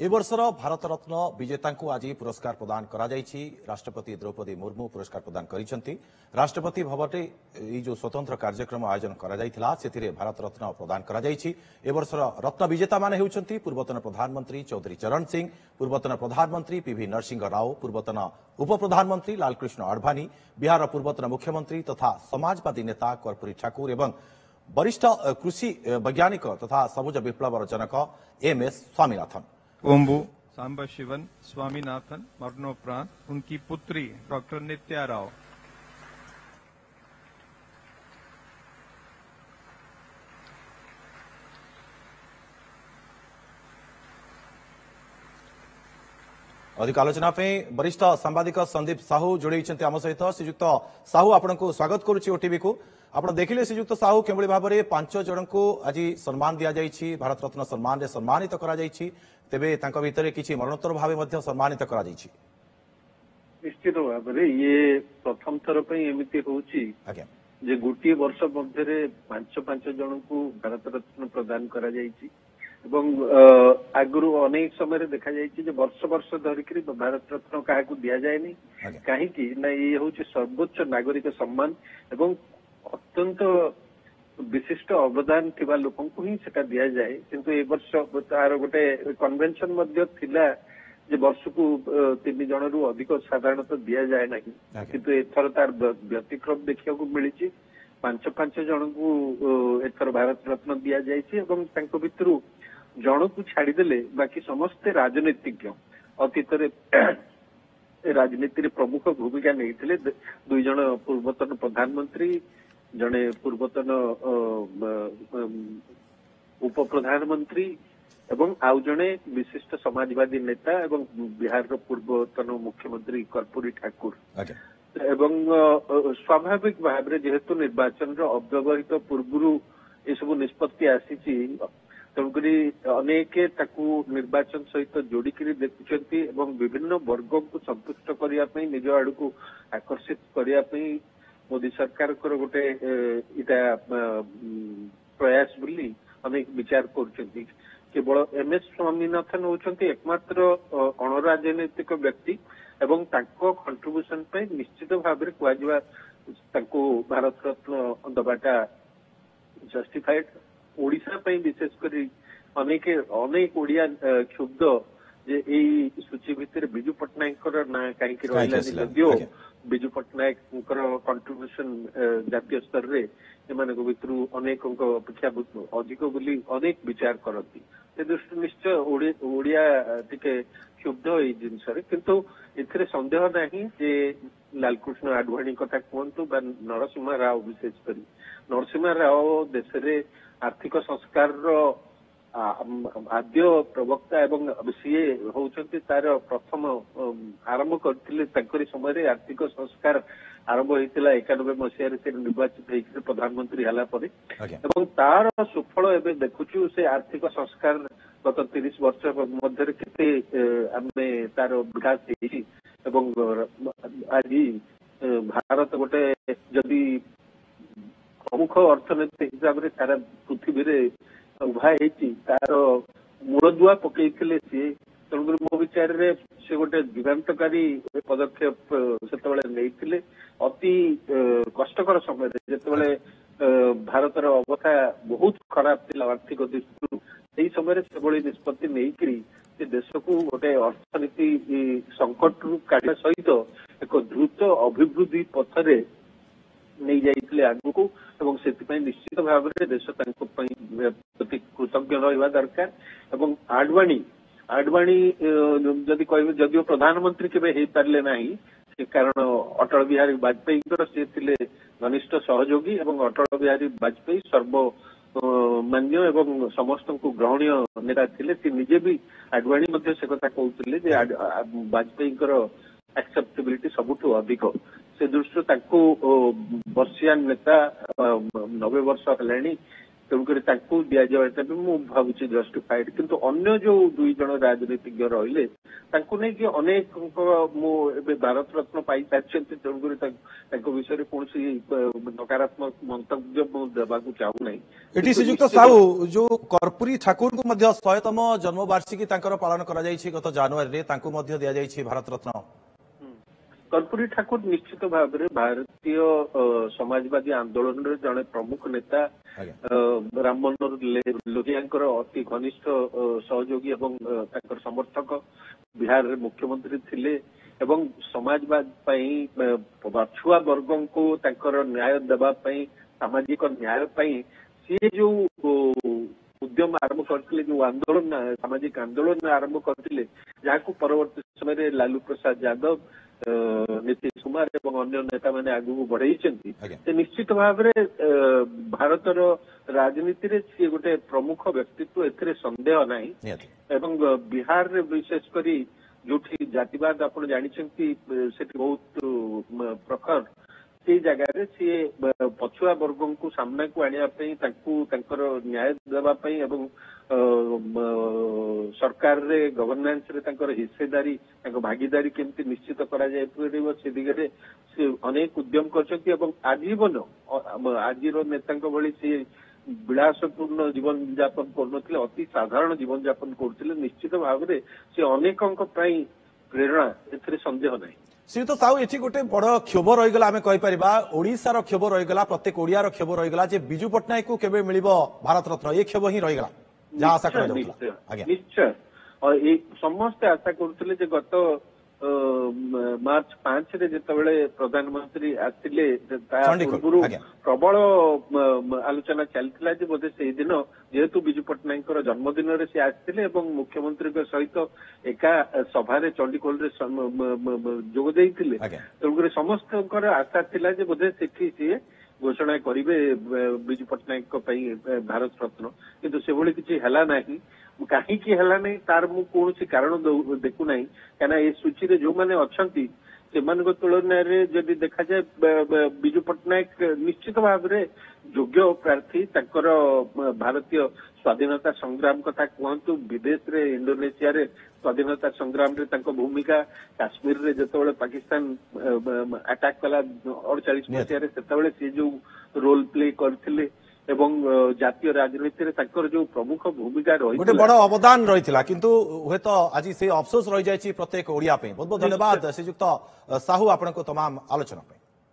ए वर्षर भारत रत्न विजेता आज पुरस्कार प्रदान करा राष्ट्रपति द्रौपदी मुर्मू पुरस्कार प्रदान करिसेंती। राष्ट्रपति भवन ये जो स्वतंत्र कार्यक्रम आयोजन करा भारत रत्न प्रदान करा ए वर्षर रत्न विजेता माने हेउछंती पूर्वतन प्रधानमंत्री चौधरी चरण सिंह, पूर्वतन प्रधानमंत्री पीवी नरसिंह राव, पूर्वतन उप प्रधानमंत्री लालकृष्ण आडवाणी, बिहार पूर्वतन मुख्यमंत्री तथा समाजवादी नेता कर्पूरी ठाकुर एवं वरिष्ठ कृषि वैज्ञानिक तथा सबुज विप्लवर जनक एमएस स्वामीनाथन। ओम्बू सांबा शिवन स्वामीनाथन मरणोपरांत उनकी पुत्री डॉक्टर नित्या राव। अधिक आलोचना वरिष्ठ सांबादिक संदीप साहू जोड़ी आम सहित। श्रीजुक्त साहू आपण को स्वागत करुच्ची ओटीवी को। आप देखिले श्रीजुक्त साहू केवल भाव में 5 जन को आज सम्मान दि जाइए, भारत रत्न सम्मान रे सम्मानित करा जाइए। तेबे तांका भितरे किछि मरणोत्तर भावे मध्य सम्मानित करा जाइए। निश्चित भाव में ये प्रथम थर एमती होची जे गोटे वर्ष मध्य 5 जन को भारत रत्न प्रदान करा जाइए। आगुरी अनेक समय देखा जाइए वर्ष वर्ष धरिक भारत रत्न क्या दि जाए कहीं ना ये हूँ सर्वोच्च नागरिक सम्मान एवं अत्यंत विशिष्ट अवदान थिबा लोकन को ही सेटा दिया जाए। किंतु ए वर्ष तार गोटे कन्वेंशन मध्य थिला जे वर्ष को 3 जन रु अधिक साधारणतः दिया जाए ना, किंतु एथर तार व्यतिक्रम देखा मिली 5 जन को एथर भारत रत्न दिया जाए। भितर जन को छाड़देले बाकी समस्ते राजनीतिज्ञ अतीत राजनीति प्रमुख भूमिका नहीं। 2 जन पूर्वतन प्रधानमंत्री, जड़े पूर्वतन उप प्रधानमंत्री एवं आउ जड़े विशिष्ट समाजवादी नेता एवं बिहार पूर्वतन मुख्यमंत्री कर्पूरी ठाकुर एवं स्वाभाविक भाव में जेहेतु निर्वाचन अव्यवहित पूर्व ये सब निष्पत्ति आसी तेणुक अनेक निर्वाचन सहित जोड़िक देखुंट विभिन्न वर्ग को संतुष्ट करने निज आड़ को आकर्षित करने मोदी सरकार गोटे इटा प्रयास बोली अनेक विचार कर। केवल एमएस स्वामीनाथन होती एकमात्र अणराजनैतिक व्यक्ति एवं कंट्रीब्यूशन निश्चित भाव में भारत रत्न दबाटा जस्टिफाइड। ओडिशा विशेषकर अनेक ओडिया क्षुब्ध जे यही सूची भितर बिजू पट्टनायक ना कहीं रही बिजू पट्टनायक कंट्रीब्यूशन जातीय स्तर रे भितर अनेक अपेक्षा अधिक बोली अनेक विचार करती। दृष्टि निश्चय ओडिया टिके क्षुब्ध ये जिनस किंतु एथिरे संदेह नहीं जे लालकृष्ण आडवाणी कथा कहतु नरसिंह राव विशेषकर नरसिंह राव देश रे आर्थिक संस्कार आद्य प्रवक्ता एवं सीए होउछंती तार प्रथम आरंभ करथिले समय आर्थिक संस्कार आरंभ होइतिला 91 मसीह से निर्वाचित होइके प्रधानमंत्री हला परे एवं तार सुफल एबे देखुछु से आर्थिक संस्कार गत 30 वर्ष मध्य केते आमे तार विकास हेछि एवं आज भारत गोटे जदि प्रमुख अर्थनैतिक हिसाब से सारा पृथ्वी रे उभा तार मूलदुआ पकई सी तेणुक मो विचार से गोटे दिगांतकारी पदक्षेप से अति कष्टकर समय जिते भारतर अवस्था बहुत खराब थी आर्थिक दृष्टि से समय से निष्पत्ति नहीं देश को गोटे अर्थनीति संकट रू काढ़ा सहित एक द्रुत अभिवृद्धि पथरे नहीं जाइए आगू एवं से निश्चित भाव में देश प्रति कृतज्ञ रहा दरकार। एवं आडवाणी जदि कह जदिव प्रधानमंत्री केवे हो पारे ना कारण अटल बिहारी वाजपेयी सी थे घनिष्ठ सहयोगी एवं अटल बिहारी वाजपेयी सर्वमान्य एवं समस्त को ग्रहणीय नेता थे। निजे भी आडवाणी से कथा कहते वाजपेयी एक्सेप्टेबिलिटी सबुठू अधिक से दृष्टि वर्षिया नेता 90 वर्ष है ତେଣୁକରି ତାଙ୍କୁ ଦିଆଯିବାଟା ବି ମୁଁ ଭାବୁଛି ଜଷ୍ଟିଫାଇଡ। କିନ୍ତୁ ଅନ୍ୟ ଯୋଉ 2 ଜଣ ରାଜନୀତିଜ୍ଞ ରହିଲେ ତାଙ୍କୁ ନେଇକି ଅନେକଙ୍କ ମୁଁ ଏବେ ଭାରତ ରତ୍ନ ପାଇସାରିଛନ୍ତି, ତେଣୁକରି ତାଙ୍କ ବିଷୟରେ କୌଣସି ନକାରାତ୍ମକ ମନ୍ତବ୍ୟ ମୁଁ ଦେବାକୁ ଚାହୁଁନାହିଁ। ଏଠି ଶ୍ରୀଯୁକ୍ତ ସାହୁ ଯୋଉ କର୍ପୂରୀ ଠାକୁରଙ୍କୁ ମଧ୍ୟ 100ତମ ଜନ୍ମବାର୍ଷିକୀ ତାଙ୍କର ପାଳନ କରାଯାଇଛି ଗତ ଜାନୁଆରୀରେ, ତାଙ୍କୁ ମଧ୍ୟ ଦିଆଯାଇଛି ଭାରତ ରତ୍ନ। कर्पूरी ठाकुर निश्चित भाव में भारतीय समाजवादी आंदोलन जड़े प्रमुख नेता राम मनोहर लोहिया अति घनिष्ठ सहयोगी एवं समर्थक बिहार मुख्यमंत्री थिले एवं समाजवाद पछुआ वर्ग को न्याय देवाई सामाजिक न्याय सी जो उद्यम आरंभ करते जो आंदोलन सामाजिक आंदोलन आरंभ करते जहाँ परवर्ती समय लालू प्रसाद यादव नीतीश कुमार एवं अन्य नेता मैंने आगू बढ़ई निश्चित भाव भारतर राजनीति रे सी गोटे प्रमुख व्यक्तित्व एथिरे संदेह नहीं एवं बिहार विशेषकर जो जातिवाद आप जानते बहुत प्रखर से जगह सी पछुआ वर्ग को सामना को आने न्याय देवाई एवं सरकार रे गवर्नेंस रे हिस्सेदारी भागीदारी केमती निश्चित करा जाय परिबो से दिगरे से अनेक उद्यम करछथि एवं आजीवन आजिर नेता भली से विलासपूर्ण जीवन यापन करनथिले अति साधारण जीवन यापन करथिले निश्चित भाव रे से अनेकंक पई प्रेरणा एथिरे संदेह नहीं। श्रीयुत साहू ये गोटे बड़ क्षोभ रहीगला आम कहीपर ओडार क्षोभ रहीगला प्रत्येक ओडियार क्षोभ रहीगला जे बिजू पट्टनायक को केबे मिलिबो भारत रत्न ये क्षोभ ही रहीगला जहाँ आशा कर निश्चय समस्ते आशा करुले गत मार्च 5 रे जितेबाला प्रधानमंत्री आसिले पूर्व प्रबल आलोचना चलता बोधे से दिन जेहेतु बिजू पट्टनायक जन्मदिन रे से आसिले एवं मुख्यमंत्री सहित एका सभा चंडीगढ़ रे जोग देइथिले तेणुकर समस्त आशा थिला जे बोधे सेठी सी घोषणा करेंगे बिजू पट्टनायक भारत रत्न किंतु से भली किसी है नहीं कहीं है तार मु कौन कारण देखु ना क्या ये सूची रे जो मैंने अच्छा से तुलन जदि देखा जाए बिजू पट्टनायक निश्चित भाव में योग्य प्रार्थी भारतीय स्वाधीनता संग्राम कथा कहतु विदेश रे इंडोनेशिया रे स्वाधीनता संग्राम रे भूमिका काश्मीर रे जिते पाकिस्तान अटैक कला 48 मसीह से जो रोल प्ले करथिले एवं जातीय राजनीति रे जो प्रमुख भूमिका रही गोटे बड़ अवदान रही किंतु हे तो आज से अफसोस रही जाय प्रत्येक ओडिया पे। बहुत बहुत धन्यवाद श्रीयुक्त साहू आपन को तमाम आलोचना पे।